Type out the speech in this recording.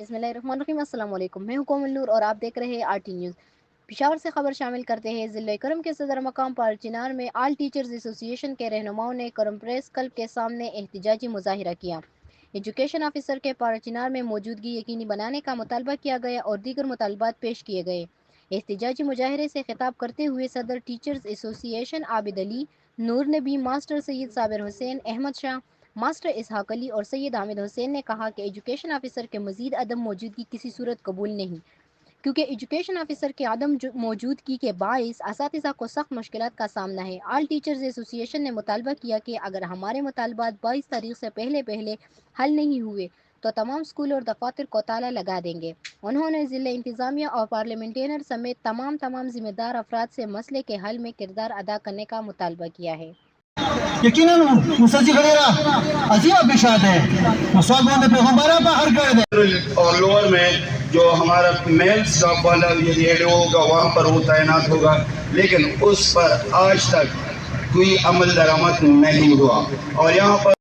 بسم اللہ الرحمن الرحیم۔ السلام علیکم، میں ہوں کومل نور اور آپ دیکھ رہے ہیں RT نیوز۔ پشاور سے خبر شامل کرتے ہیں۔ ضلع کرم کے صدر مقام پال چنار میں آل ٹیچرز ایسوسی ایشن کے رہنماؤں نے کرم پریس کلب کے سامنے احتجاجی مظاہرہ کیا۔ ایجوکیشن آفیسر کے پال چنار میں موجودگی یقینی بنانے کا مطالبہ کیا گیا اور دیگر مطالبات پیش کیے گئے۔ احتجاجی مظاہرے سے خطاب کرتے ہوئے صدر ٹیچرز ایسوسی ایشن عابد علی، نور نبی، ماسٹر سید صابر حسین، احمد شاہ، ماسٹر اسحاق علی اور سید حامد حسین نے کہا کہ ایجوکیشن آفیسر کے مزید عدم موجودگی کسی صورت قبول نہیں، کیونکہ ایجوکیشن آفیسر کے عدم موجودگی کے باعث اساتذہ کو سخت مشکلات کا سامنا ہے۔ آل ٹیچرز ایسوسی ایشن نے مطالبہ کیا کہ اگر ہمارے مطالبات 22 تاریخ سے پہلے حل نہیں ہوئے تو تمام اسکول اور دفاتر کو تالا لگا دیں گے۔ انہوں نے ضلع انتظامیہ اور پارلیمنٹیرین سمیت تمام ذمہ دار افراد سے مسئلے کے حل میں کردار ادا کرنے کا مطالبہ کیا ہے۔ یقیناً مسجد غیرہ عظیم بشارت ہے، مسلمان پیغمبرہ پر ہر کر دے۔ اور لوور میں جو ہمارا میل سٹاف والا ریڈیو ہوگا وہاں پر وہ تعینات ہوگا، لیکن اس پر آج تک کوئی عمل درآمد نہیں ہوا اور یہاں پر